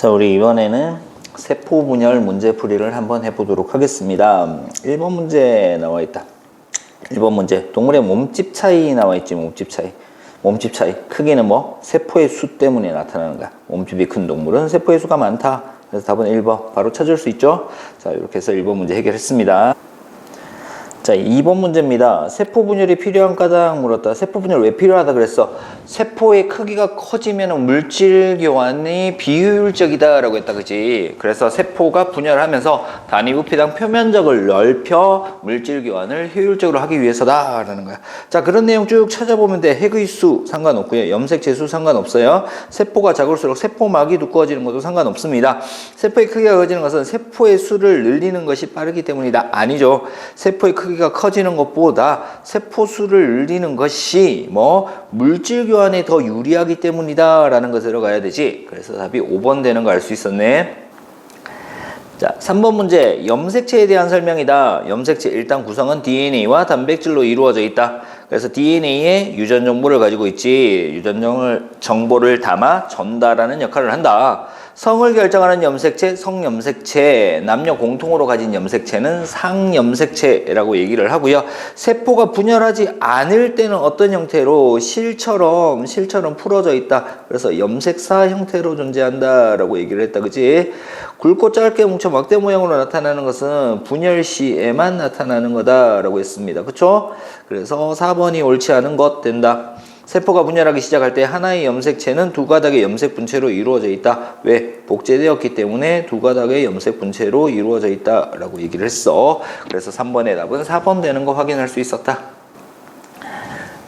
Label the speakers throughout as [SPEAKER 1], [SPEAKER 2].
[SPEAKER 1] 자, 우리 이번에는 세포 분열 문제풀이를 한번 해보도록 하겠습니다. 1번 문제 나와 있다. 1번 문제. 동물의 몸집 차이 나와 있지, 몸집 차이. 몸집 차이. 크기는 뭐? 세포의 수 때문에 나타나는 거야. 몸집이 큰 동물은 세포의 수가 많다. 그래서 답은 1번. 바로 찾을 수 있죠? 자, 이렇게 해서 1번 문제 해결했습니다. 자, 2번 문제입니다. 세포 분열이 필요한 까닭 물었다. 세포 분열 왜 필요하다 그랬어? 세포의 크기가 커지면 물질 교환이 비효율적이다 라고 했다, 그지? 그래서 세포가 분열하면서 단위 부피당 표면적을 넓혀 물질 교환을 효율적으로 하기 위해서다 라는 거야. 자, 그런 내용 쭉 찾아보면 돼. 핵의 수 상관없고요. 염색체 수 상관없어요. 세포가 작을수록 세포막이 두꺼워지는 것도 상관없습니다. 세포의 크기가 커지는 것은 세포의 수를 늘리는 것이 빠르기 때문이다. 아니죠. 세포의 크기가 커지는 것보다 세포 수를 늘리는 것이 물질 교환에 더 유리하기 때문이다 라는 것으로 가야 되지. 그래서 답이 5번 되는 거 알 수 있었네. 자, 3번 문제. 염색체에 대한 설명이다. 염색체 일단 구성은 DNA와 단백질로 이루어져 있다. 그래서 DNA에 유전 정보를 가지고 있지. 유전 정보를 담아 전달하는 역할을 한다. 성을 결정하는 염색체, 성염색체, 남녀 공통으로 가진 염색체는 상염색체라고 얘기를 하고요. 세포가 분열하지 않을 때는 어떤 형태로 실처럼 풀어져 있다. 그래서 염색사 형태로 존재한다라고 얘기를 했다, 그지? 굵고 짧게 뭉쳐 막대 모양으로 나타나는 것은 분열 시에만 나타나는 거다라고 했습니다. 그쵸? 그래서 4번이 옳지 않은 것 된다. 세포가 분열하기 시작할 때 하나의 염색체는 두 가닥의 염색 분체로 이루어져 있다. 왜? 복제되었기 때문에 두 가닥의 염색 분체로 이루어져 있다 라고 얘기를 했어. 그래서 3번의 답은 4번 되는 거 확인할 수 있었다.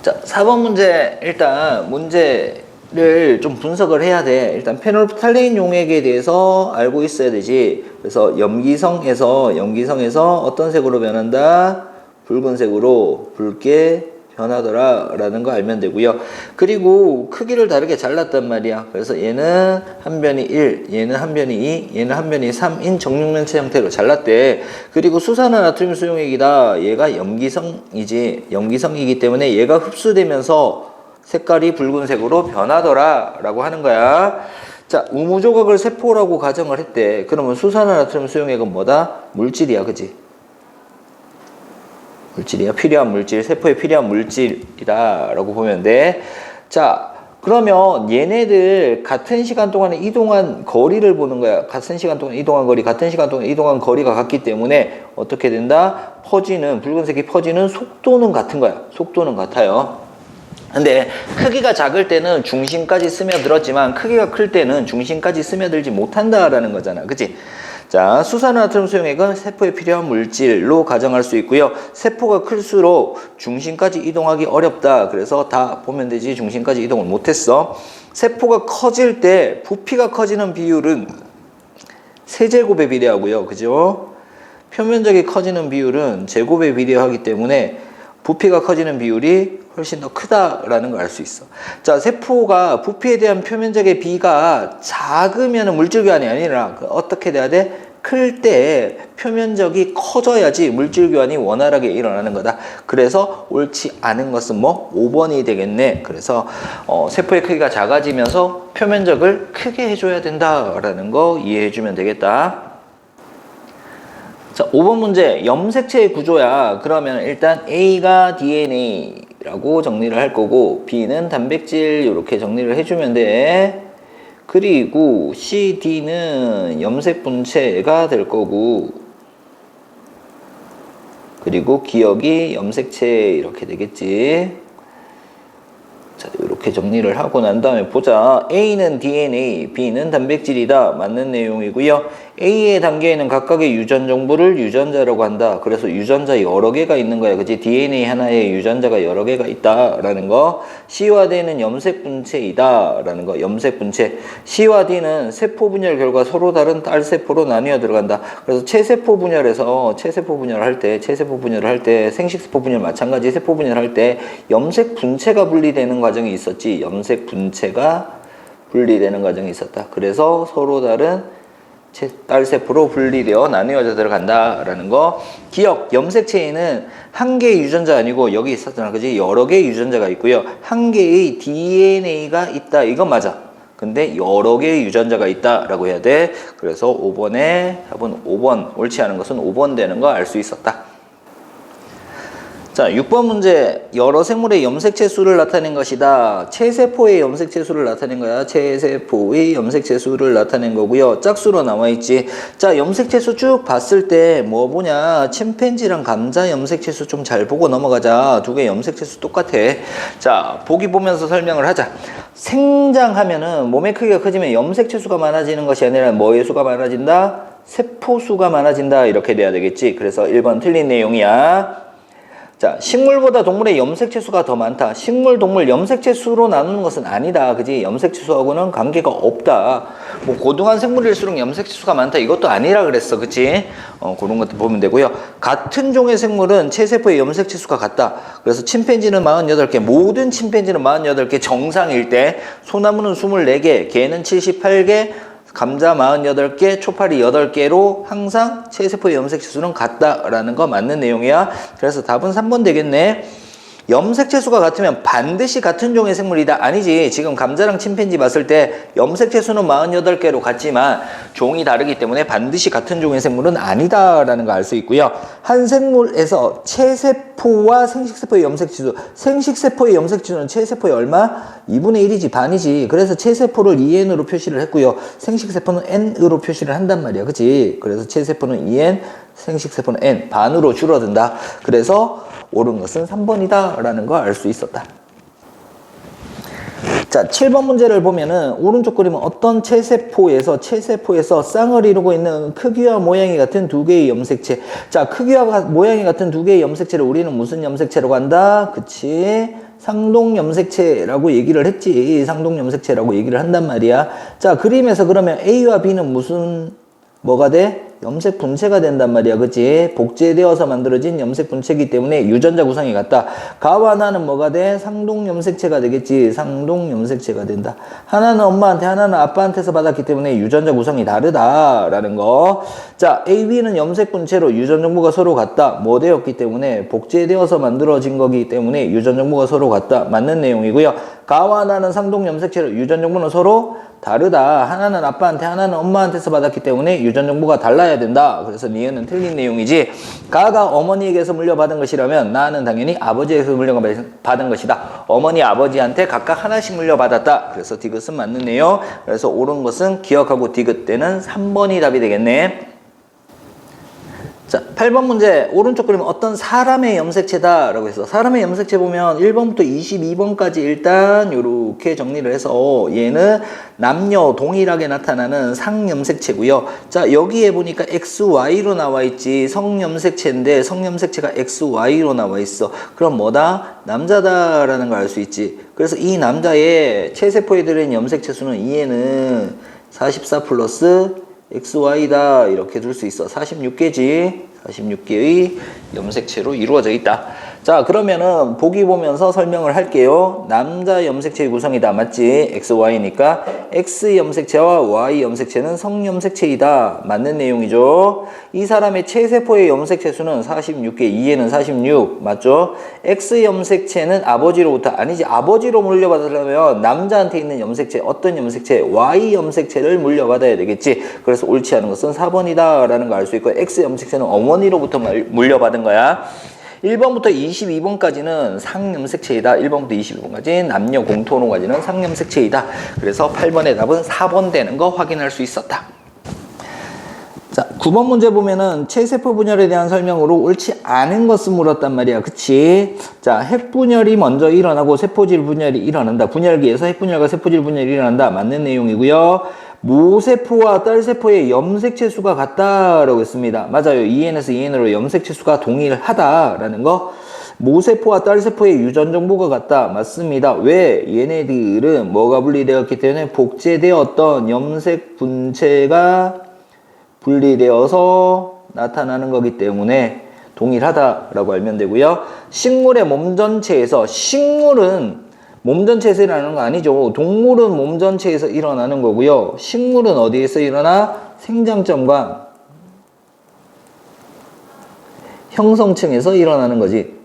[SPEAKER 1] 자, 4번 문제. 일단 문제를 좀 분석을 해야 돼. 일단 페놀프탈레인 용액에 대해서 알고 있어야 되지. 그래서 염기성에서 어떤 색으로 변한다? 붉은색으로 붉게 변하더라 라는 거 알면 되고요. 그리고 크기를 다르게 잘랐단 말이야. 그래서 얘는 한 변이 1, 얘는 한 변이 2, 얘는 한 변이 3인 정육면체 형태로 잘랐대. 그리고 수산화 나트륨 수용액이다. 얘가 염기성이기 때문에 얘가 흡수되면서 색깔이 붉은색으로 변하더라 라고 하는 거야. 자, 우무조각을 세포라고 가정을 했대. 그러면 수산화 나트륨 수용액은 뭐다? 물질이야, 그지? 물질이야. 필요한 물질, 세포에 필요한 물질이다 라고 보면 돼. 자, 그러면 얘네들 같은 시간 동안에 이동한 거리를 보는 거야. 같은 시간 동안 이동한 거리, 같은 시간 동안 이동한 거리가 같기 때문에 어떻게 된다? 붉은색이 퍼지는 속도는 같은 거야. 속도는 같아요. 근데 크기가 작을 때는 중심까지 스며들었지만 크기가 클 때는 중심까지 스며들지 못한다라는 거잖아. 그치? 자, 수산화나트륨 수용액은 세포에 필요한 물질로 가정할 수 있고요. 세포가 클수록 중심까지 이동하기 어렵다. 그래서 다 보면 되지. 중심까지 이동을 못했어. 세포가 커질 때 부피가 커지는 비율은 세제곱에 비례하고요. 그죠? 표면적이 커지는 비율은 제곱에 비례하기 때문에 부피가 커지는 비율이 훨씬 더 크다라는 걸 알 수 있어. 자, 세포가 부피에 대한 표면적의 비가 작으면 물질 교환이 아니라 어떻게 돼야 돼? 클 때 표면적이 커져야지 물질 교환이 원활하게 일어나는 거다. 그래서 옳지 않은 것은 5번이 되겠네. 그래서 세포의 크기가 작아지면서 표면적을 크게 해줘야 된다라는 거 이해해주면 되겠다. 자, 5번 문제. 염색체의 구조야. 그러면 일단 A가 DNA라고 정리를 할 거고 B는 단백질 이렇게 정리를 해주면 돼. 그리고 C, D는 염색 분체가 될 거고 그리고 기억이 염색체 이렇게 되겠지. 자, 이렇게 정리를 하고 난 다음에 보자. A는 DNA, B는 단백질이다. 맞는 내용이고요. A의 단계에는 각각의 유전 정보를 유전자라고 한다. 그래서 유전자 여러 개가 있는 거야. 그치? DNA 하나에 유전자가 여러 개가 있다라는 거. C와 D는 염색 분체이다. 라는 거. 염색 분체. C와 D는 세포 분열 결과 서로 다른 딸 세포로 나뉘어 들어간다. 그래서 체세포 분열을 할 때, 생식세포 분열 마찬가지 세포 분열할 때 염색 분체가 분리되는 과정이 있었지. 염색 분체가 분리되는 과정이 있었다. 그래서 서로 다른 딸세포로 분리되어 나뉘어져 들어간다라는 거. 기억, 염색체에는 한 개의 유전자 아니고 여기 있었잖아, 그지? 여러 개의 유전자가 있고요. 한 개의 DNA가 있다. 이건 맞아. 근데 여러 개의 유전자가 있다라고 해야 돼. 그래서 5번에 답은 5번, 옳지 않은 것은 5번 되는 거 알 수 있었다. 자, 6번 문제. 여러 생물의 염색체 수를 나타낸 것이다. 체세포의 염색체 수를 나타낸 거야. 체세포의 염색체 수를 나타낸 거고요. 짝수로 나와 있지. 자, 염색체 수 쭉 봤을 때 뭐 보냐? 침팬지랑 감자 염색체 수 좀 잘 보고 넘어가자. 두 개 염색체 수 똑같아. 자, 보기 보면서 설명을 하자. 생장하면은 몸의 크기가 커지면 염색체 수가 많아지는 것이 아니라 뭐의 수가 많아진다? 세포 수가 많아진다. 이렇게 돼야 되겠지. 그래서 1번 틀린 내용이야. 자, 식물보다 동물의 염색체 수가 더 많다. 식물, 동물 염색체 수로 나누는 것은 아니다. 그지? 염색체 수하고는 관계가 없다. 뭐 고등한 생물일수록 염색체 수가 많다. 이것도 아니라 그랬어. 그치? 그런 것도 보면 되고요. 같은 종의 생물은 체세포의 염색체 수가 같다. 그래서 침팬지는 48개, 모든 침팬지는 48개 정상일 때, 소나무는 24개, 개는 78개, 감자 48개, 초파리 8개로 항상 체세포의 염색체 수는 같다라는 거 맞는 내용이야. 그래서 답은 3번 되겠네. 염색체 수가 같으면 반드시 같은 종의 생물이다. 아니지. 지금 감자랑 침팬지 봤을 때 염색체 수는 48개로 같지만 종이 다르기 때문에 반드시 같은 종의 생물은 아니다라는 거 알 수 있고요. 한 생물에서 체세포와 생식세포의 염색체 수, 생식세포의 염색체 수는 체세포의 얼마? 2분의 1이지, 반이지. 그래서 체세포를 2n으로 표시를 했고요. 생식세포는 n으로 표시를 한단 말이야. 그치? 그래서 체세포는 2n, 생식세포는 n, 반으로 줄어든다. 그래서 옳은 것은 3번이다 라는 거 알 수 있었다. 자, 7번 문제를 보면은 오른쪽 그림은 어떤 체세포에서 쌍을 이루고 있는 크기와 모양이 같은 두 개의 염색체. 자, 크기와 모양이 같은 두 개의 염색체를 우리는 무슨 염색체라고 한다? 그치? 상동염색체라고 얘기를 했지. 상동염색체라고 얘기를 한단 말이야. 자, 그림에서 그러면 A와 B는 무슨 뭐가 돼? 염색 분체가 된단 말이야. 그치? 복제되어서 만들어진 염색 분체이기 때문에 유전자 구성이 같다. 가와 나는 뭐가 돼? 상동 염색체가 되겠지. 상동 염색체가 된다. 하나는 엄마한테, 하나는 아빠한테서 받았기 때문에 유전자 구성이 다르다라는 거. 자, A, B는 염색 분체로 유전 정보가 서로 같다. 뭐 되었기 때문에 복제되어서 만들어진 거기 때문에 유전 정보가 서로 같다. 맞는 내용이고요. 가와 나는 상동 염색체로 유전 정보는 서로 다르다. 하나는 아빠한테, 하나는 엄마한테서 받았기 때문에 유전 정보가 달라야 된다. 그래서 니은은 틀린 내용이지. 가가 어머니에게서 물려받은 것이라면 나는 당연히 아버지에게서 물려받은 것이다. 어머니, 아버지한테 각각 하나씩 물려받았다. 그래서 디귿은 맞는 내용. 그래서 옳은 것은 기억하고 디귿 때는 3번이 답이 되겠네. 자, 8번 문제. 오른쪽 그림은 어떤 사람의 염색체다 라고 해서 사람의 염색체 보면 1번부터 22번까지 일단 이렇게 정리를 해서 얘는 남녀 동일하게 나타나는 상염색체고요. 자, 여기에 보니까 XY로 나와 있지. 성염색체인데 성염색체가 XY로 나와 있어. 그럼 뭐다? 남자다라는 걸 알 수 있지. 그래서 이 남자의 체세포에 들어있는 염색체 수는 얘는 44 플러스 XY다 이렇게 둘 수 있어. 46개지. 46개의 염색체로 이루어져 있다. 자, 그러면은 보기 보면서 설명을 할게요. 남자 염색체의 구성이다. 맞지? XY니까 X 염색체와 Y 염색체는 성염색체이다. 맞는 내용이죠. 이 사람의 체세포의 염색체 수는 46개, 2에는 46. 맞죠? X 염색체는 아버지로부터, 아니지, 아버지로 물려받으려면 남자한테 있는 염색체, 어떤 염색체? Y 염색체를 물려받아야 되겠지. 그래서 옳지 않은 것은 4번이다 라는 걸 알 수 있고, X 염색체는 어머니로부터 물려받은 거야. 1번부터 22번까지는 상염색체이다. 1번부터 22번까지 남녀 공통으로 가지는 상염색체이다. 그래서 8번의 답은 4번 되는 거 확인할 수 있었다. 자, 9번 문제 보면은 체세포 분열에 대한 설명으로 옳지 않은 것을 물었단 말이야. 그치? 자, 핵분열이 먼저 일어나고 세포질 분열이 일어난다. 분열기에서 핵분열과 세포질 분열이 일어난다. 맞는 내용이고요. 모세포와 딸세포의 염색체 수가 같다라고 했습니다. 맞아요. 2n에서 2n으로 염색체 수가 동일하다라는 거. 모세포와 딸세포의 유전 정보가 같다. 맞습니다. 왜? 얘네들은 뭐가 분리되었기 때문에 복제되었던 염색 분체가 분리되어서 나타나는 거기 때문에 동일하다라고 알면 되고요. 식물의 몸 전체에서, 식물은 몸 전체에서 일어나는 거 아니죠. 동물은 몸 전체에서 일어나는 거고요. 식물은 어디에서 일어나? 생장점과 형성층에서 일어나는 거지.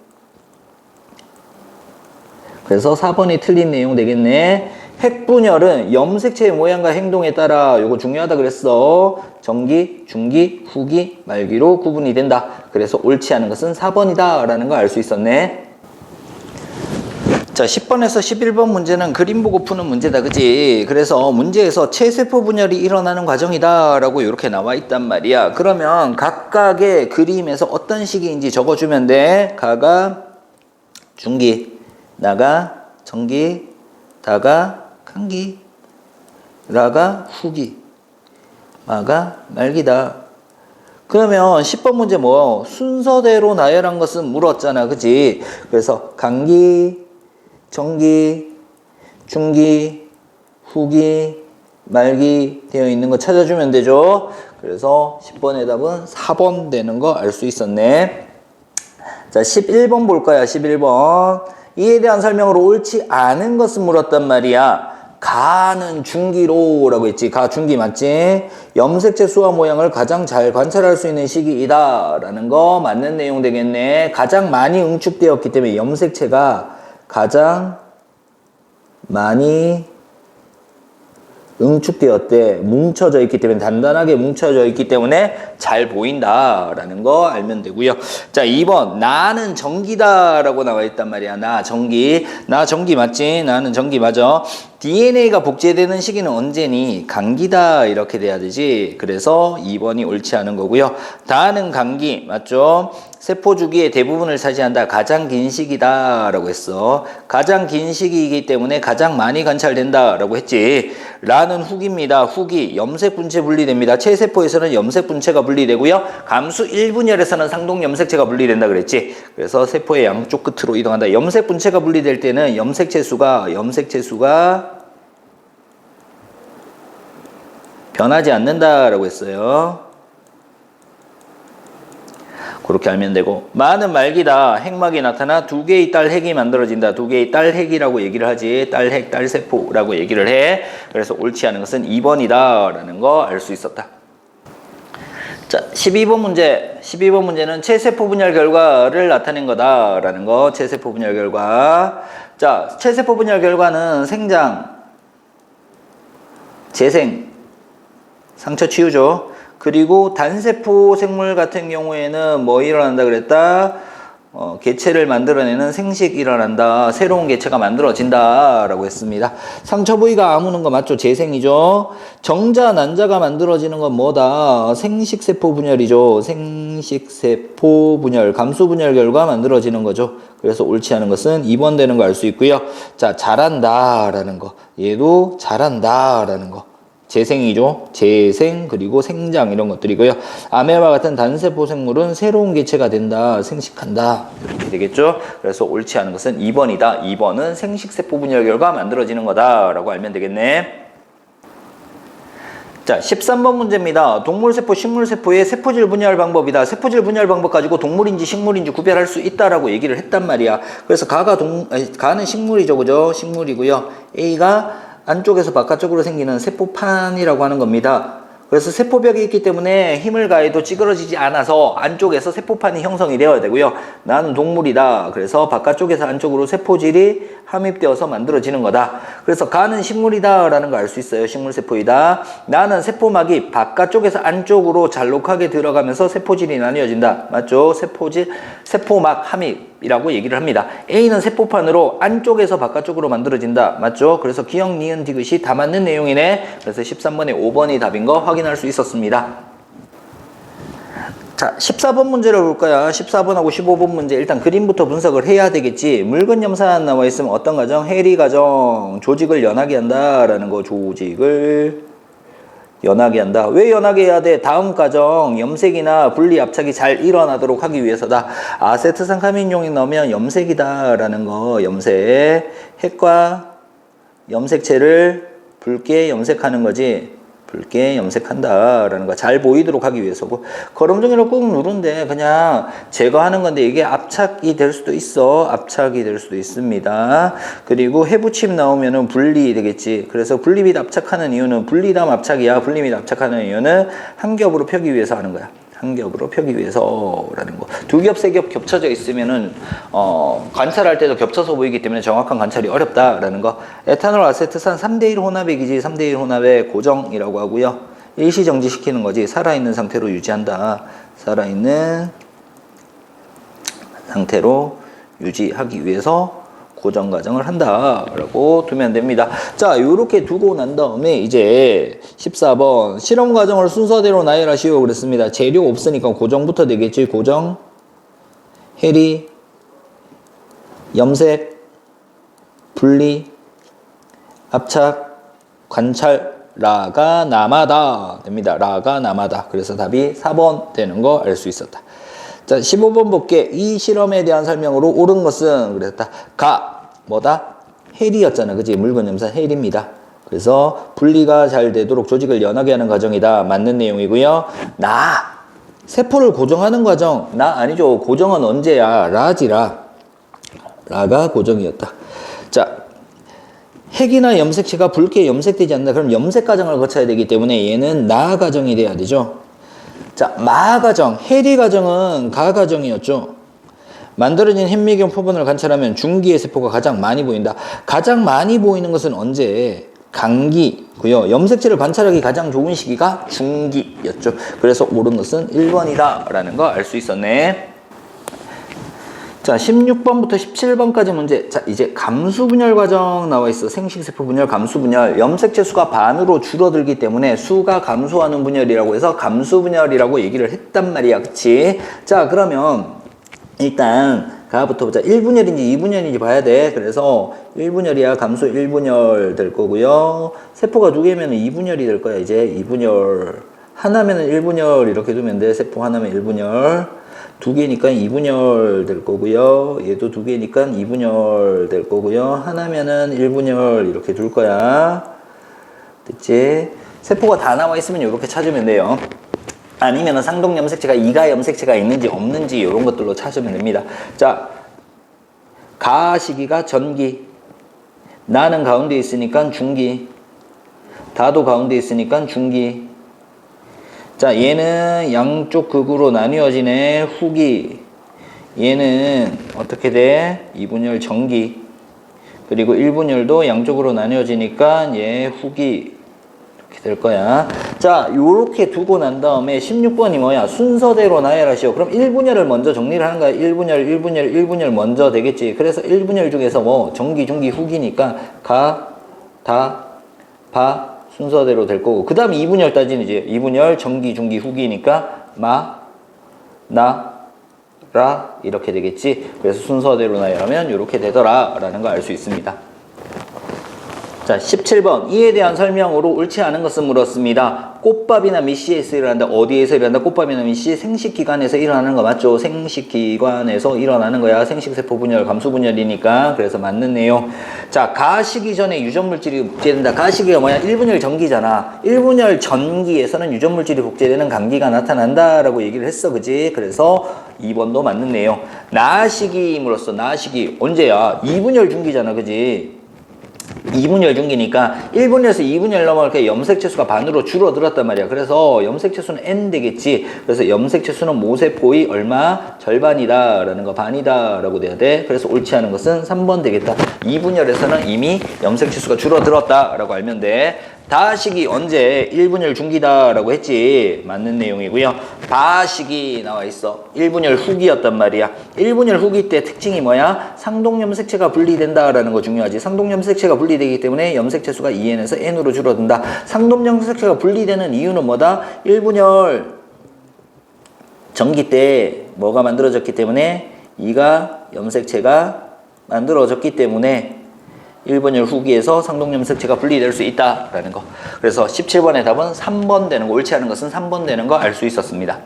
[SPEAKER 1] 그래서 4번이 틀린 내용 되겠네. 핵분열은 염색체의 모양과 행동에 따라 요거 중요하다 그랬어. 전기, 중기, 후기, 말기로 구분이 된다. 그래서 옳지 않은 것은 4번이다 라는 거 알 수 있었네. 자, 10번에서 11번 문제는 그림 보고 푸는 문제다, 그지? 그래서 문제에서 체세포 분열이 일어나는 과정이다 라고 이렇게 나와 있단 말이야. 그러면 각각의 그림에서 어떤 식인지 적어주면 돼. 가가 중기, 나가 전기, 다가 간기, 라가 후기, 마가 말기다. 그러면 10번 문제 뭐 순서대로 나열한 것은 물었잖아, 그지? 그래서 간기, 전기, 중기, 후기, 말기 되어 있는 거 찾아주면 되죠. 그래서 10번의 답은 4번 되는 거 알 수 있었네. 자, 11번 볼 거야. 11번. 이에 대한 설명으로 옳지 않은 것을 물었단 말이야. 가는 중기로 라고 했지. 가 중기 맞지? 염색체 수와 모양을 가장 잘 관찰할 수 있는 시기이다 라는 거 맞는 내용 되겠네. 가장 많이 응축되었기 때문에 염색체가 가장 많이 응축되었대. 뭉쳐져 있기 때문에, 단단하게 뭉쳐져 있기 때문에 잘 보인다라는 거 알면 되고요. 자, 2번. 나는 전기다 라고 나와 있단 말이야. 나 전기. 나 전기 맞지? 나는 전기 맞아. DNA가 복제되는 시기는 언제니? 간기다 이렇게 돼야 되지. 그래서 2번이 옳지 않은 거고요. 다는 간기 맞죠? 세포 주기의 대부분을 차지한다. 가장 긴 시기다 라고 했어. 가장 긴 시기이기 때문에 가장 많이 관찰된다 라고 했지. 라는 후기입니다. 후기 염색 분체 분리됩니다. 체세포에서는 염색 분체가 분리되고요. 감수 1분열에서는 상동 염색체가 분리된다 그랬지. 그래서 세포의 양쪽 끝으로 이동한다. 염색 분체가 분리될 때는 염색체 수가 변하지 않는다라고 했어요. 그렇게 알면 되고, 마는 말기다. 핵막이 나타나 두 개의 딸 핵이 만들어진다. 두 개의 딸 핵이라고 얘기를 하지. 딸 핵, 딸 세포라고 얘기를 해. 그래서 옳지 않은 것은 2번이다 라는 거 알 수 있었다. 자, 12번 문제. 12번 문제는 체세포 분열 결과를 나타낸 거다라는 거. 체세포 분열 결과. 자, 체세포 분열 결과는 생장, 재생, 상처 치유죠. 그리고 단세포 생물 같은 경우에는 뭐 일어난다 그랬다? 개체를 만들어내는 생식이 일어난다. 새로운 개체가 만들어진다 라고 했습니다. 상처 부위가 아무는 거 맞죠? 재생이죠. 정자, 난자가 만들어지는 건 뭐다? 생식세포 분열이죠. 생식세포 분열, 감수분열 결과 만들어지는 거죠. 그래서 옳지 않은 것은 2번 되는 거 알 수 있고요. 자, 자란다 라는 거. 얘도 자란다 라는 거. 재생이죠. 재생 그리고 생장 이런 것들이고요. 아메바 같은 단세포 생물은 새로운 개체가 된다. 생식한다. 이렇게 되겠죠. 그래서 옳지 않은 것은 2번이다. 2번은 생식세포 분열 결과 만들어지는 거다 라고 알면 되겠네. 자, 13번 문제입니다. 동물세포, 식물세포의 세포질 분열 방법이다. 세포질 분열 방법 가지고 동물인지 식물인지 구별할 수 있다라고 얘기를 했단 말이야. 그래서 가는 식물이죠. 그죠? 식물이고요. A가 안쪽에서 바깥쪽으로 생기는 세포판이라고 하는 겁니다. 그래서 세포벽이 있기 때문에 힘을 가해도 찌그러지지 않아서 안쪽에서 세포판이 형성이 되어야 되고요. 나는 동물이다. 그래서 바깥쪽에서 안쪽으로 세포질이 함입되어서 만들어지는 거다. 그래서 가는 식물이다 라는 거 알 수 있어요. 식물세포이다. 나는 세포막이 바깥쪽에서 안쪽으로 잘록하게 들어가면서 세포질이 나뉘어진다. 맞죠? 세포막 함입이라고 얘기를 합니다. A는 세포판으로 안쪽에서 바깥쪽으로 만들어진다. 맞죠? 그래서 기역, 니은, 디귿이 다 맞는 내용이네. 그래서 13번에 5번이 답인 거 확인할 수 있었습니다. 자, 14번 문제를 볼 거야. 14번하고 15번 문제. 일단 그림부터 분석을 해야 되겠지. 묽은 염산 나와 있으면 어떤 과정? 해리 과정. 조직을 연하게 한다 라는 거. 조직을 연하게 한다. 왜 연하게 해야 돼? 다음 과정 염색이나 분리 압착이 잘 일어나도록 하기 위해서다. 아세트산 카민용이 넣으면 염색이다 라는 거. 염색. 핵과 염색체를 붉게 염색하는 거지. 붉게 염색한다 라는 거. 잘 보이도록 하기 위해서고, 거름종이를 꾹 누른데 그냥 제거하는 건데 이게 압착이 될 수도 있어. 압착이 될 수도 있습니다. 그리고 해부침 나오면은 분리 되겠지. 그래서 분리 및 압착하는 이유는 분리 다음 압착이야. 분리 및 압착하는 이유는 한 겹으로 펴기 위해서 하는 거야. 한 겹으로 펴기 위해서라는 거. 두 겹, 세 겹 겹쳐져 있으면은 관찰할 때도 겹쳐서 보이기 때문에 정확한 관찰이 어렵다라는 거. 에탄올 아세트산 3대1 혼합의 기지, 3대1 혼합의 고정이라고 하고요. 일시 정지시키는 거지. 살아있는 상태로 유지한다. 살아있는 상태로 유지하기 위해서 고정 과정을 한다라고 두면 됩니다. 자, 요렇게 두고 난 다음에 이제 14번 실험 과정을 순서대로 나열하시오 그랬습니다. 재료 없으니까 고정부터 되겠지. 고정, 해리, 염색, 분리, 압착, 관찰, 라가 남아다 됩니다. 라가 남아다. 그래서 답이 4번 되는 거 알 수 있었다. 자, 15번 볼게. 이 실험에 대한 설명으로 옳은 것은 그랬다. 뭐다? 헬이었잖아. 그치? 묽은 염산 헬입니다. 그래서 분리가 잘 되도록 조직을 연하게 하는 과정이다. 맞는 내용이고요. 세포를 고정하는 과정. 아니죠. 고정은 언제야? 라지라. 라가 고정이었다. 자, 핵이나 염색체가 붉게 염색되지 않는다. 그럼 염색 과정을 거쳐야 되기 때문에 얘는 나 과정이 돼야 되죠. 자, 마 과정, 해리 과정은 가 과정이었죠. 만들어진 현미경 표본을 관찰하면 중기의 세포가 가장 많이 보인다. 가장 많이 보이는 것은 언제? 감기고요. 염색체를 관찰하기 가장 좋은 시기가 중기였죠. 그래서 옳은 것은 1번이다 라는 거 알 수 있었네. 자, 16번부터 17번까지 문제. 자, 이제 감수분열 과정 나와 있어. 생식세포 분열, 감수분열. 염색체 수가 반으로 줄어들기 때문에 수가 감소하는 분열이라고 해서 감수분열이라고 얘기를 했단 말이야. 그치? 자, 그러면 일단 가부터 보자. 1분열인지 2분열인지 봐야 돼. 그래서 1분열이야. 감수 1분열 될 거고요. 세포가 두 개면 2분열이 될 거야. 이제 2분열. 하나면은 1분열 이렇게 두면 돼. 세포 하나면 1분열. 두 개니까 2분열 될 거고요. 얘도 두 개니까 2분열 될 거고요. 하나면은 1분열 이렇게 둘 거야. 됐지? 세포가 다 나와 있으면 이렇게 찾으면 돼요. 아니면은 상동 염색체가 이가 염색체가 있는지 없는지 이런 것들로 찾으면 됩니다. 자, 가 시기가 전기, 나는 가운데 있으니까 중기, 다도 가운데 있으니까 중기. 자, 얘는 양쪽 극으로 나뉘어지네. 후기. 얘는 어떻게 돼? 2분열 전기. 그리고 1분열도 양쪽으로 나뉘어지니까 얘 후기. 이렇게 될 거야. 자, 요렇게 두고 난 다음에 16번이 뭐야? 순서대로 나열하시오. 그럼 1분열을 먼저 정리를 하는 거야. 1분열 먼저 되겠지. 그래서 1분열 중에서 뭐 전기, 중기, 후기니까 가, 다, 바 순서대로 될 거고. 그 다음에 2분열 따지는지 2분열 전기, 중기, 후기니까 마, 나, 라 이렇게 되겠지. 그래서 순서대로 나열하면 이렇게 되더라 라는 거 알 수 있습니다. 자, 17번. 이에 대한 설명으로 옳지 않은 것은 물었습니다. 꽃밥이나 미씨에서 일어난다. 어디에서 일어난다? 꽃밥이나 미씨 생식기관에서 일어나는 거 맞죠? 생식기관에서 일어나는 거야. 생식세포 분열, 감수분열이니까. 그래서 맞는 내용. 자, 가시기 전에 유전물질이 복제된다. 가시기가 뭐야? 1분열 전기잖아. 1분열 전기에서는 유전물질이 복제되는 감기가 나타난다 라고 얘기를 했어. 그지? 그래서 2번도 맞는 내용. 나시기임으로써 나시기 언제야? 2분열 중기잖아. 그지? 2분열 중기니까 1분열에서 2분열 넘어갈 염색체 수가 반으로 줄어들었단 말이야. 그래서 염색체 수는 N 되겠지. 그래서 염색체 수는 모세포의 얼마? 절반이다 라는 거, 반이다 라고 돼야 돼. 그래서 옳지 않은 것은 3번 되겠다. 2분열에서는 이미 염색체 수가 줄어들었다 라고 알면 돼. 다시기 언제? 1분열 중기다 라고 했지. 맞는 내용이고요. 바시기 나와 있어. 1분열 후기였단 말이야. 1분열 후기 때 특징이 뭐야? 상동염색체가 분리된다 라는 거 중요하지. 상동염색체가 분리되기 때문에 염색체 수가 2N에서 N으로 줄어든다. 상동염색체가 분리되는 이유는 뭐다? 1분열 전기 때 뭐가 만들어졌기 때문에 이가 염색체가 만들어졌기 때문에 1분열 후기에서 상동염색체가 분리될 수 있다라는 거. 그래서 17번의 답은 3번 되는 거, 옳지 않은 것은 3번 되는 거 알 수 있었습니다.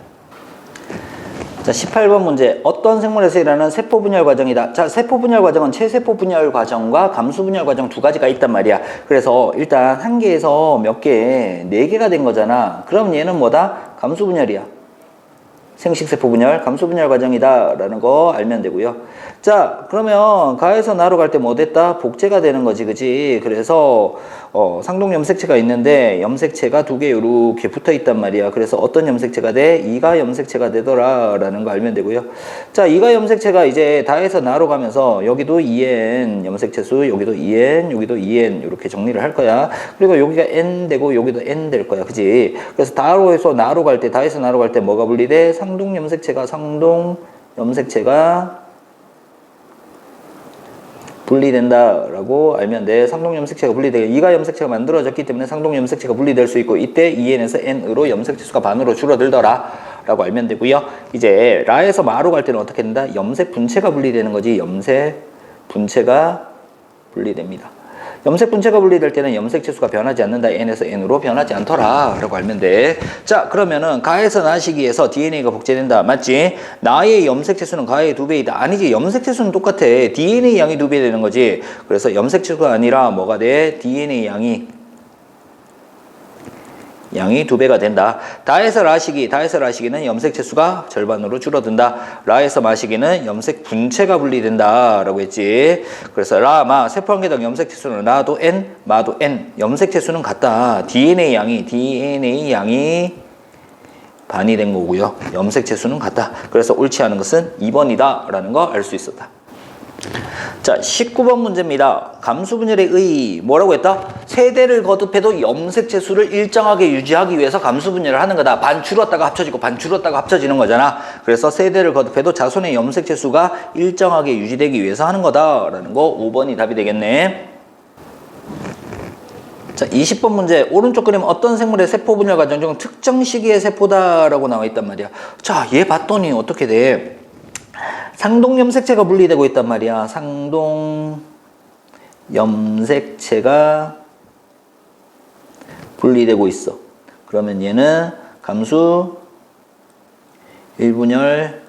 [SPEAKER 1] 자, 18번 문제. 어떤 생물에서 일어나는 세포 분열 과정이다. 자, 세포 분열 과정은 체세포 분열 과정과 감수 분열 과정 두 가지가 있단 말이야. 그래서 일단 한 개에서 몇 개, 4개가 된 거잖아. 그럼 얘는 뭐다? 감수 분열이야. 생식세포 분열, 감수 분열 과정이다 라는 거 알면 되고요. 자, 그러면 가에서 나로 갈 때 뭐 됐다? 복제가 되는 거지, 그지? 그래서 상동 염색체가 있는데 염색체가 두 개 요렇게 붙어 있단 말이야. 그래서 어떤 염색체가 돼? 이가 염색체가 되더라 라는 거 알면 되고요. 자, 이가 염색체가 이제 다에서 나로 가면서 여기도 2n 염색체수, 여기도 2n, 여기도 2n 이렇게 정리를 할 거야. 그리고 여기가 n 되고 여기도 n 될 거야, 그지? 그래서 다로에서 나로 갈 때, 다에서 나로 갈 때 뭐가 분리돼? 상동 염색체가 분리된다라고 알면 돼. 상동 염색체가 분리되게 이가 염색체가 만들어졌기 때문에 상동 염색체가 분리될 수 있고 이때 2n에서 n으로 염색체 수가 반으로 줄어들더라 라고 알면 되고요. 이제 라에서 마로 갈 때는 어떻게 된다? 염색 분체가 분리되는 거지. 염색 분체가 분리됩니다. 염색 분체가 분리될 때는 염색체 수가 변하지 않는다. n에서 n으로 변하지 않더라 라고 알면 돼. 자, 그러면은 가에서 나 시기에서 DNA가 복제된다. 맞지? 나의 염색체 수는 가의 2배이다. 아니지. 염색체 수는 똑같아. DNA 양이 2배 되는 거지. 그래서 염색체 수가 아니라 뭐가 돼? DNA 양이 2배가 된다. 다에서 라 시기는 염색체 수가 절반으로 줄어든다. 라에서 마 시기는 염색 분체가 분리된다 라고 했지. 그래서 라, 마, 세포 한 개당 염색체 수는 라도 n, 마도 n. 염색체 수는 같다. DNA 양이 반이 된 거고요. 염색체 수는 같다. 그래서 옳지 않은 것은 2번이다 라는 거 알 수 있었다. 자, 19번 문제입니다. 감수분열의 의, 뭐라고 했다? 세대를 거듭해도 염색체 수를 일정하게 유지하기 위해서 감수분열을 하는 거다. 반 줄었다가 합쳐지고 반 줄었다가 합쳐지는 거잖아. 그래서 세대를 거듭해도 자손의 염색체 수가 일정하게 유지되기 위해서 하는 거다라는 거 5번이 답이 되겠네. 자, 20번 문제. 오른쪽 그림 어떤 생물의 세포 분열 과정 중 특정 시기의 세포다라고 나와 있단 말이야. 자, 얘 봤더니 어떻게 돼? 상동 염색체가 분리되고 있단 말이야. 상동 염색체가 분리되고 있어. 그러면 얘는 감수 1분열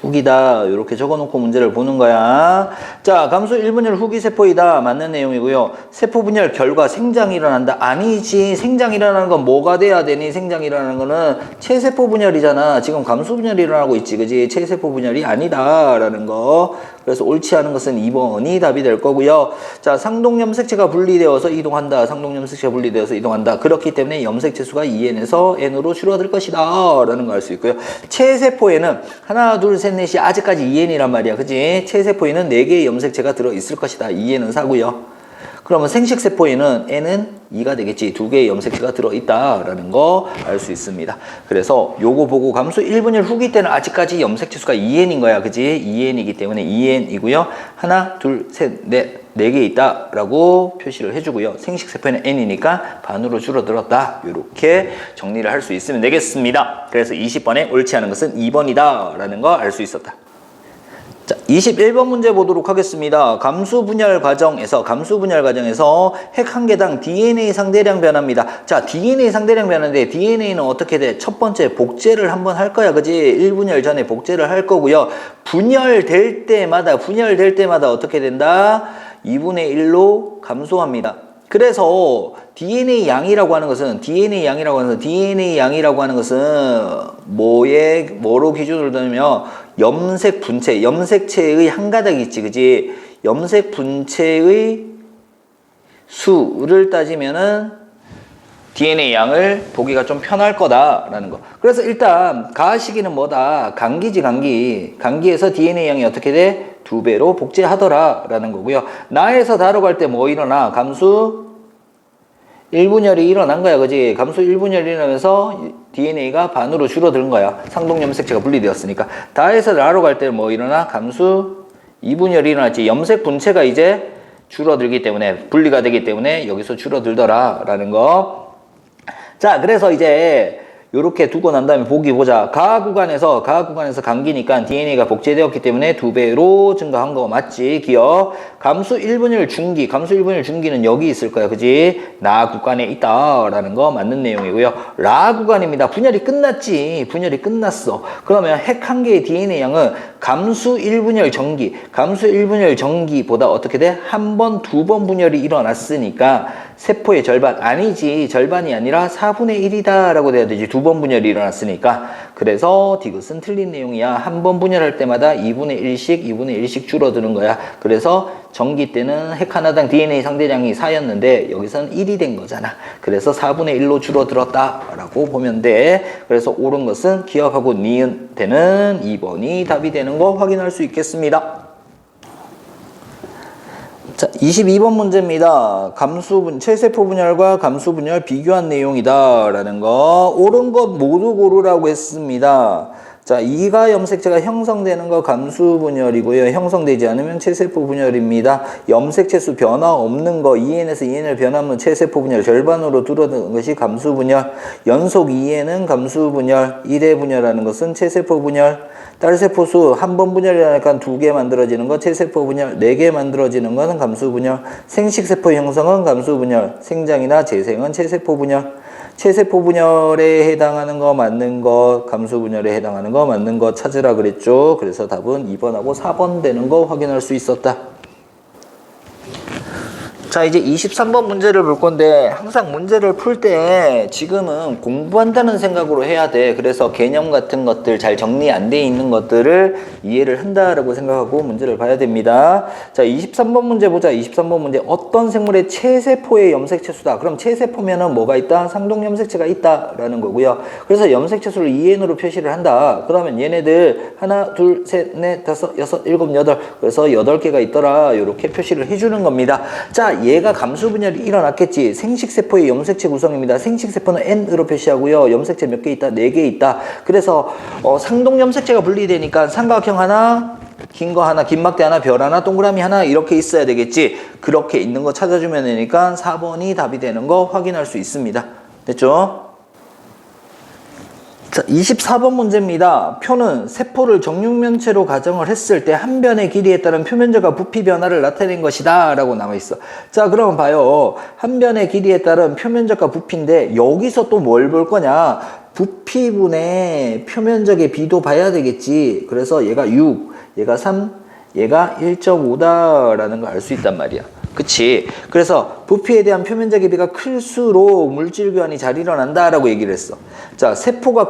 [SPEAKER 1] 후기다. 이렇게 적어놓고 문제를 보는 거야. 자, 감수 1분열 후기 세포이다. 맞는 내용이고요. 세포 분열 결과 생장이 일어난다. 아니지. 생장이 일어나는 건 뭐가 돼야 되니? 생장이 일어나는 거는 체세포 분열이잖아. 지금 감수 분열이 일어나고 있지. 그지? 체세포 분열이 아니다. 라는 거. 그래서 옳지 않은 것은 2번이 답이 될 거고요. 자, 상동 염색체가 분리되어서 이동한다. 상동 염색체가 분리되어서 이동한다. 그렇기 때문에 염색체 수가 2n에서 n으로 줄어들 것이다. 라는 걸 알 수 있고요. 체세포에는 하나, 둘, 셋, 넷이 아직까지 2n이란 말이야. 그지? 체세포에는 4개의 염색체가 들어있을 것이다. 2n은 사고요. 그러면 생식세포에는 n은 2가 되겠지. 2개의 염색체가 들어있다라는 거 알 수 있습니다. 그래서 요거 보고 감수 1분열 후기 때는 아직까지 염색체 수가 2n인 거야. 그지? 2n이기 때문에 2n이고요. 하나, 둘, 셋, 넷, 4개 있다라고 표시를 해주고요. 생식세포에는 n이니까 반으로 줄어들었다. 이렇게 정리를 할 수 있으면 되겠습니다. 그래서 20번에 옳지 않은 것은 2번이다 라는 거 알 수 있었다. 자, 21번 문제 보도록 하겠습니다. 감수 분열 과정에서 핵 한 개당 DNA 상대량 변화입니다. 자, DNA 상대량 변화인데 DNA는 어떻게 돼? 첫 번째 복제를 한번 할 거야. 그지? 1분열 전에 복제를 할 거고요. 분열될 때마다 어떻게 된다? 2분의 1로 감소합니다. 그래서 DNA 양이라고 하는 것은 뭐로 기준으로 두면 염색 분체, 염색체의 한 가닥이 있지, 그지? 염색 분체의 수를 따지면은 DNA 양을 보기가 좀 편할 거다라는 거. 그래서 일단 가시기는 뭐다? 간기지, 간기. 간기에서 DNA 양이 어떻게 돼? 2배로 복제하더라라는 거고요. 나에서 다로 갈 때 뭐 일어나? 감수 1분열이 일어난 거야, 그지? 감수 1분열이 일어나면서 DNA가 반으로 줄어드는 거야. 상동 염색체가 분리되었으니까. 다에서 라로 갈 때 뭐 일어나? 감수 2분열이 일어났지. 염색 분체가 이제 줄어들기 때문에, 분리가 되기 때문에 여기서 줄어들더라라는 거. 자, 그래서 이제 요렇게 두고 난 다음에 보기 보자. 가 구간에서 감기니까 DNA가 복제되었기 때문에 2배로 증가한 거 맞지? 기억. 감수 1분열 중기는 여기 있을 거야. 그지? 나 구간에 있다라는 거 맞는 내용이고요. 라 구간입니다. 분열이 끝났어. 그러면 핵 한 개의 DNA 양은 감수 1분열 정기보다 어떻게 돼? 한 번, 2번 분열이 일어났으니까 세포의 절반. 아니지. 절반이 아니라 4분의 1이다 라고 돼야 되지. 두 번 분열이 일어났으니까. 그래서 디귿은 틀린 내용이야. 한 번 분열할 때마다 2분의 1씩 줄어드는 거야. 그래서 전기 때는 핵 하나당 DNA 상대량이 4였는데 여기서는 1이 된 거잖아. 그래서 4분의 1로 줄어들었다 라고 보면 돼. 그래서 옳은 것은 기억하고 니은 되는 2번이 답이 되는 거 확인할 수 있겠습니다. 자, 22번 문제입니다. 체세포 분열과 감수 분열 비교한 내용이다 라는 거. 옳은 것 모두 고르라고 했습니다. 자, 이가 염색체가 형성되는 거 감수 분열이고요. 형성되지 않으면 체세포 분열입니다. 염색체 수 변화 없는 거 2n에서 2n을 변화하면 체세포 분열 절반으로 줄어드는 것이 감수 분열. 연속 2n은 감수 분열. 1회 분열하는 것은 체세포 분열. 딸세포 수 한 번 분열이라니까 2개 만들어지는 거 체세포 분열, 4개 만들어지는 것은 감수 분열, 생식세포 형성은 감수 분열, 생장이나 재생은 체세포 분열. 체세포 분열에 해당하는 거 맞는 거, 감수 분열에 해당하는 거 맞는 거 찾으라 그랬죠. 그래서 답은 2번하고 4번 되는 거 확인할 수 있었다. 자, 이제 23번 문제를 볼 건데 항상 문제를 풀 때 지금은 공부한다는 생각으로 해야 돼. 그래서 개념 같은 것들 잘 정리 안 돼 있는 것들을 이해를 한다라고 생각하고 문제를 봐야 됩니다. 자, 23번 문제 보자. 23번 문제. 어떤 생물의 체세포의 염색체 수다. 그럼 체세포면은 뭐가 있다? 상동 염색체가 있다라는 거고요. 그래서 염색체 수를 2n으로 표시를 한다. 그러면 얘네들 하나, 둘, 셋, 넷, 다섯, 여섯, 일곱, 여덟. 그래서 8개가 있더라. 이렇게 표시를 해주는 겁니다. 자, 얘가 감수 분열이 일어났겠지. 생식세포의 염색체 구성입니다. 생식세포는 N으로 표시하고요. 염색체 몇 개 있다? 4개 있다. 그래서 상동 염색체가 분리되니까 삼각형 하나, 긴 거 하나, 긴 막대 하나, 별 하나, 동그라미 하나 이렇게 있어야 되겠지. 그렇게 있는 거 찾아주면 되니까 4번이 답이 되는 거 확인할 수 있습니다. 됐죠? 자, 24번 문제입니다. 표는 세포를 정육면체로 가정을 했을 때 한 변의 길이에 따른 표면적과 부피 변화를 나타낸 것이다 라고 나와 있어. 자, 그러면 봐요. 한 변의 길이에 따른 표면적과 부피인데 여기서 또 뭘 볼 거냐? 부피분의 표면적의 비도 봐야 되겠지. 그래서 얘가 6, 얘가 3, 얘가 1.5다라는 걸 알 수 있단 말이야. 그치? 그래서 부피에 대한 표면적의 비가 클수록 물질 교환이 잘 일어난다라고 얘기를 했어. 자, 세포의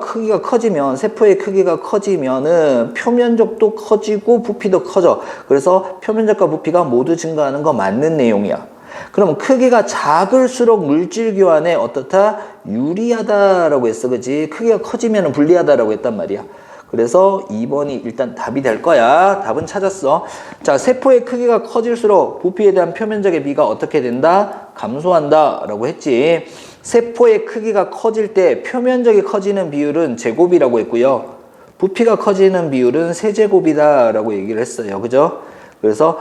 [SPEAKER 1] 크기가 커지면은 표면적도 커지고 부피도 커져. 그래서 표면적과 부피가 모두 증가하는 거 맞는 내용이야. 그럼 크기가 작을수록 물질 교환에 어떻다? 유리하다라고 했어. 그치? 크기가 커지면 불리하다라고 했단 말이야. 그래서 2번이 일단 답이 될 거야. 답은 찾았어. 자, 세포의 크기가 커질수록 부피에 대한 표면적의 비가 어떻게 된다? 감소한다 라고 했지. 세포의 크기가 커질 때 표면적이 커지는 비율은 제곱이라고 했고요. 부피가 커지는 비율은 세제곱이다 라고 얘기를 했어요. 그죠? 그래서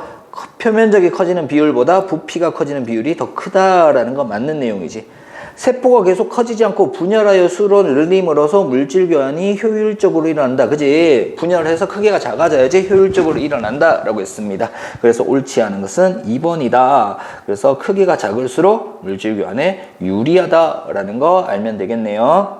[SPEAKER 1] 표면적이 커지는 비율보다 부피가 커지는 비율이 더 크다라는 건 맞는 내용이지. 세포가 계속 커지지 않고 분열하여 수로 늘림으로써 물질 교환이 효율적으로 일어난다. 그지? 분열해서 크기가 작아져야지 효율적으로 일어난다 라고 했습니다. 그래서 옳지 않은 것은 2번이다. 그래서 크기가 작을수록 물질 교환에 유리하다라는 거 알면 되겠네요.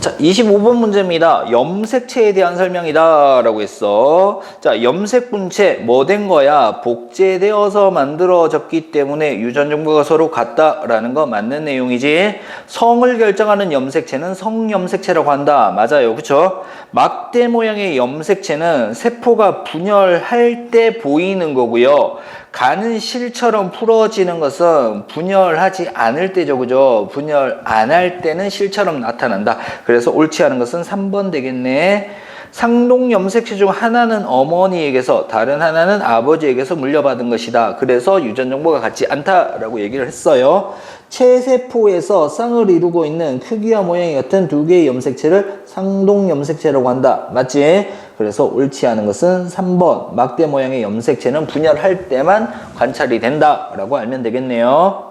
[SPEAKER 1] 자, 25번 문제입니다. 염색체에 대한 설명이다 라고 했어. 자, 염색분체 뭐 된 거야? 복제되어서 만들어졌기 때문에 유전 정보가 서로 같다라는 거 맞는 내용이지. 성을 결정하는 염색체는 성염색체라고 한다. 맞아요. 그쵸? 막대 모양의 염색체는 세포가 분열할 때 보이는 거고요. 가는 실처럼 풀어지는 것은 분열하지 않을 때죠. 그죠? 분열 안 할 때는 실처럼 나타난다. 그래서 옳지 않은 것은 3번 되겠네. 상동 염색체 중 하나는 어머니에게서 다른 하나는 아버지에게서 물려받은 것이다. 그래서 유전 정보가 같지 않다라고 얘기를 했어요. 체세포에서 쌍을 이루고 있는 크기와 모양이 같은 2개의 염색체를 상동 염색체라고 한다. 맞지? 그래서 옳지 않은 것은 3번. 막대 모양의 염색체는 분열할 때만 관찰이 된다라고 알면 되겠네요.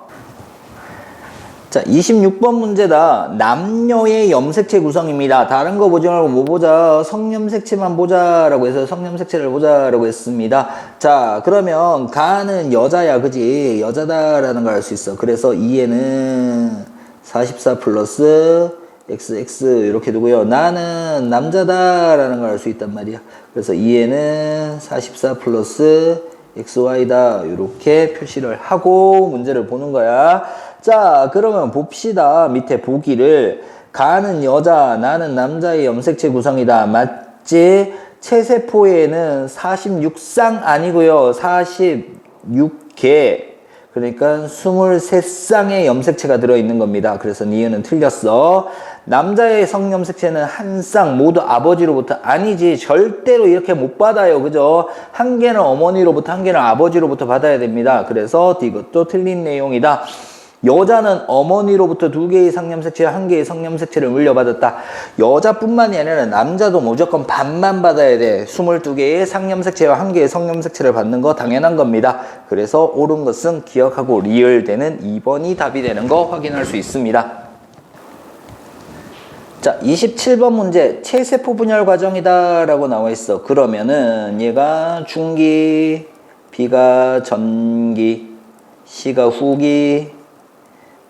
[SPEAKER 1] 자, 26번 문제다. 남녀의 염색체 구성입니다. 다른 거 보지 말고 뭐 보자? 성염색체만 보자라고 해서 성염색체를 보자라고 했습니다. 자, 그러면 가는 여자야, 그지? 여자다라는 걸 알 수 있어. 그래서 2에는 44 플러스 XX 이렇게 두고요. 나는 남자다라는 걸 알 수 있단 말이야. 그래서 2에는 44 플러스 XY다. 이렇게 표시를 하고 문제를 보는 거야. 자, 그러면 봅시다. 밑에 보기를. 가는 여자, 나는 남자의 염색체 구성이다. 맞지? 체세포에는 46쌍 아니고요. 46개. 그러니까 23쌍의 염색체가 들어있는 겁니다. 그래서 니은은 틀렸어. 남자의 성염색체는 한 쌍 모두 아버지로부터. 아니지, 절대로 이렇게 못 받아요. 그죠? 한 개는 어머니로부터, 한 개는 아버지로부터 받아야 됩니다. 그래서 이것도 틀린 내용이다. 여자는 어머니로부터 2개의 성염색체, 1개의 성염색체를 물려받았다. 여자뿐만이 아니라 남자도 무조건 반만 받아야 돼. 22개의 성염색체와 1개의 성염색체를 받는 거 당연한 겁니다. 그래서 옳은 것은 기억하고 리을되는 2번이 답이 되는 거 확인할 수 있습니다. 자, 27번 문제. 체세포 분열 과정이다 라고 나와 있어. 그러면은 얘가 중기, B가 전기, C가 후기,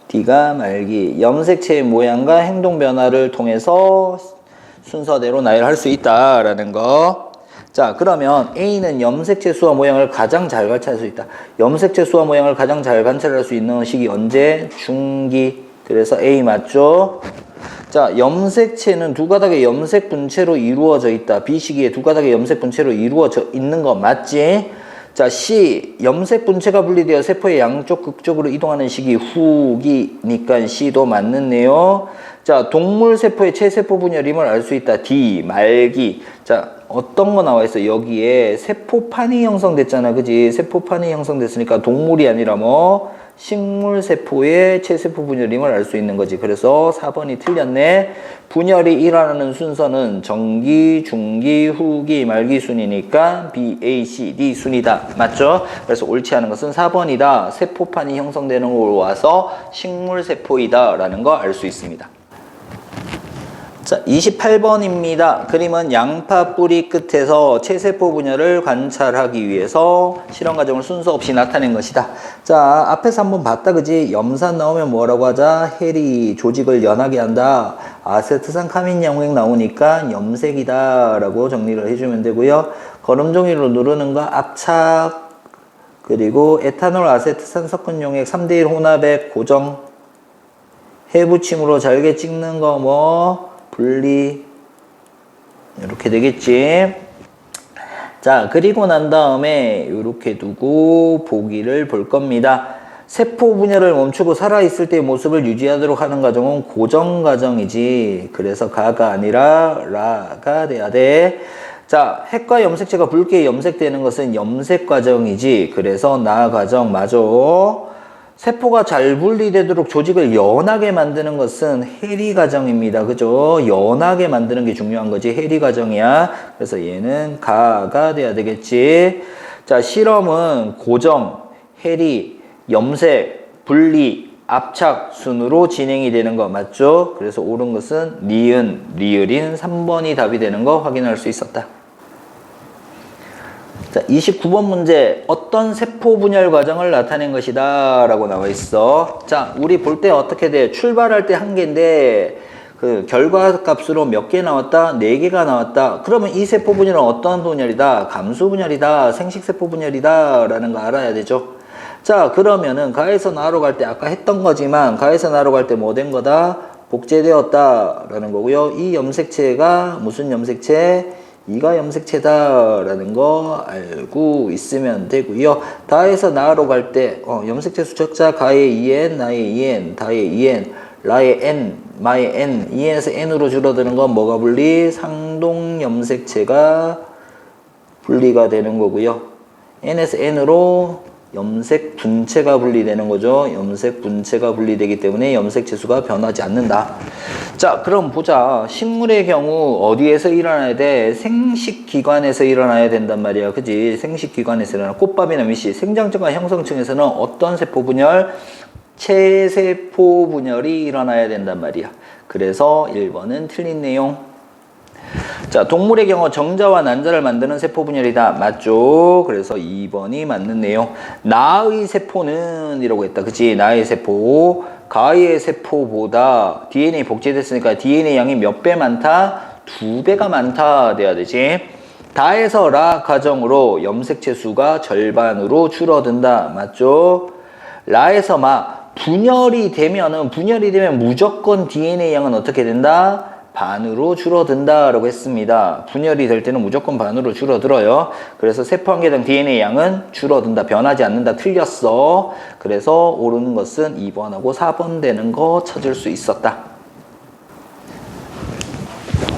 [SPEAKER 1] D가 말기. 염색체의 모양과 행동 변화를 통해서 순서대로 나열할 수 있다라는 거. 자, 그러면 A는 염색체 수와 모양을 가장 잘 관찰할 수 있다. 염색체 수와 모양을 가장 잘 관찰할 수 있는 시기 언제? 중기. 그래서 A 맞죠? 자, 염색체는 두 가닥의 염색 분체로 이루어져 있다. B 시기에 두 가닥의 염색 분체로 이루어져 있는 거 맞지? 자, C. 염색 분체가 분리되어 세포의 양쪽 극적으로 이동하는 시기 후기니까 C도 맞는데요. 자, 동물 세포의 체세포 분열임을 알 수 있다. D. 말기. 자, 어떤 거 나와 있어? 여기에 세포판이 형성됐잖아. 그지? 세포판이 형성됐으니까 동물이 아니라 뭐? 식물 세포의 체세포 분열임을 알 수 있는 거지. 그래서 4번이 틀렸네. 분열이 일어나는 순서는 정기, 중기, 후기, 말기 순이니까 B, A, C, D 순이다. 맞죠? 그래서 옳지 않은 것은 4번이다. 세포판이 형성되는 걸로 와서 식물 세포이다 라는 거 알 수 있습니다. 자, 28번입니다. 그림은 양파 뿌리 끝에서 체세포 분열을 관찰하기 위해서 실험 과정을 순서 없이 나타낸 것이다. 자, 앞에서 한번 봤다, 그지? 염산 나오면 뭐라고 하자? 헬이 조직을 연하게 한다. 아세트산 카민 양액 나오니까 염색이다 라고 정리를 해주면 되고요. 거름종이로 누르는 거 압착, 그리고 에탄올 아세트산 섞은 용액 3대1 혼합액 고정, 해부침으로 잘게 찍는 거 뭐 분리, 이렇게 되겠지. 자, 그리고 난 다음에 이렇게 두고 보기를 볼 겁니다. 세포 분열을 멈추고 살아있을 때의 모습을 유지하도록 하는 과정은 고정 과정이지. 그래서 가가 아니라 라가 돼야 돼. 자, 핵과 염색체가 붉게 염색되는 것은 염색 과정이지. 그래서 나 과정 맞아. 세포가 잘 분리되도록 조직을 연하게 만드는 것은 해리 과정입니다. 그죠? 연하게 만드는 게 중요한 거지. 해리 과정이야. 그래서 얘는 가가 돼야 되겠지. 자, 실험은 고정, 해리, 염색, 분리, 압착 순으로 진행이 되는 거 맞죠? 그래서 옳은 것은 니은, 리을인 3번이 답이 되는 거 확인할 수 있었다. 자, 29번 문제. 어떤 세포 분열 과정을 나타낸 것이다 라고 나와 있어. 자, 우리 볼 때 어떻게 돼? 출발할 때 1개인데 그 결과값으로 몇 개 나왔다? 4개가 나왔다. 그러면 이 세포 분열은 어떤 분열이다? 감수 분열이다. 생식세포 분열이다 라는 거 알아야 되죠. 자, 그러면은 가에서 나로 갈 때 아까 했던 거지만 가에서 나로 갈 때 뭐 된 거다? 복제되었다 라는 거고요. 이 염색체가 무슨 염색체? 이가 염색체다 라는 거 알고 있으면 되고요. 다에서 나로 갈 때 염색체 수적자 가의 EN, 나의 EN, 다의 EN, 라의 N, 마의 N, EN에서 N으로 줄어드는 건 뭐가 분리? 상동 염색체가 분리가 되는 거고요. N에서 N으로 염색 분체가 분리되는 거죠. 염색 분체가 분리되기 때문에 염색체 수가 변하지 않는다. 자, 그럼 보자. 식물의 경우 어디에서 일어나야 돼? 생식기관에서 일어나야 된단 말이야. 그지? 생식기관에서 일어나. 꽃밥이나 미씨. 생장층과 형성층에서는 어떤 세포 분열? 체세포 분열이 일어나야 된단 말이야. 그래서 1번은 틀린 내용. 자, 동물의 경우 정자와 난자를 만드는 세포 분열이다. 맞죠? 그래서 2번이 맞는 내용. 나의 세포는 이라고 했다. 그치? 나의 세포. 가의 세포보다 DNA 복제됐으니까 DNA 양이 몇 배 많다? 2배가 많다 돼야 되지. 다에서 라 가정으로 염색체 수가 절반으로 줄어든다. 맞죠? 라에서 마 분열이 되면 무조건 DNA 양은 어떻게 된다? 반으로 줄어든다라고 했습니다. 분열이 될 때는 무조건 반으로 줄어들어요. 그래서 세포 한 개당 DNA 양은 줄어든다. 변하지 않는다. 틀렸어. 그래서 옳은 것은 2번하고 4번 되는 거 찾을 수 있었다.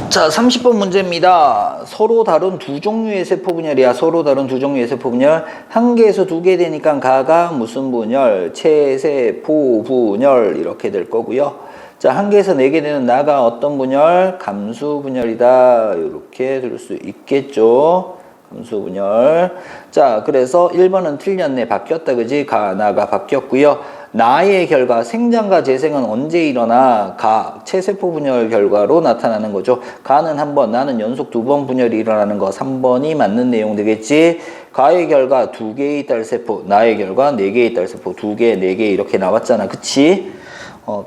[SPEAKER 1] 자, 30번 문제입니다. 서로 다른 두 종류의 세포 분열이야. 서로 다른 두 종류의 세포 분열. 한 개에서 두 개 되니까 가가 무슨 분열? 체세포 분열 이렇게 될 거고요. 자, 한 개에서 네 개 되는 나가 어떤 분열? 감수 분열이다. 이렇게 들 수 있겠죠. 감수 분열. 자, 그래서 1번은 틀렸네. 바뀌었다. 그지? 가, 나가 바뀌었고요. 나의 결과, 생장과 재생은 언제 일어나? 가, 체세포 분열 결과로 나타나는 거죠. 가는 한 번, 나는 연속 2번 분열이 일어나는 거 3번이 맞는 내용 되겠지? 가의 결과 2개의 딸세포, 나의 결과 4개의 딸세포, 2개, 4개 이렇게 나왔잖아. 그치?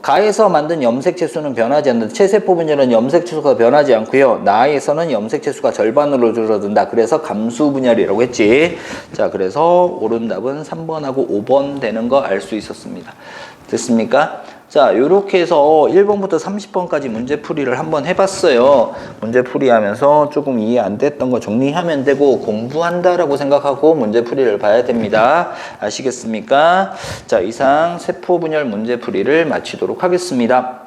[SPEAKER 1] 가에서 만든 염색체 수는 변하지 않는다. 체세포 분열은 염색체 수가 변하지 않고요. 나에서는 염색체 수가 절반으로 줄어든다. 그래서 감수 분열이라고 했지. 자, 그래서 옳은 답은 3번하고 5번 되는 거 알 수 있었습니다. 됐습니까? 자, 요렇게 해서 1번부터 30번까지 문제풀이를 한번 해봤어요. 문제풀이 하면서 조금 이해 안 됐던 거 정리하면 되고 공부한다라고 생각하고 문제풀이를 봐야 됩니다. 아시겠습니까? 자, 이상 세포분열 문제풀이를 마치도록 하겠습니다.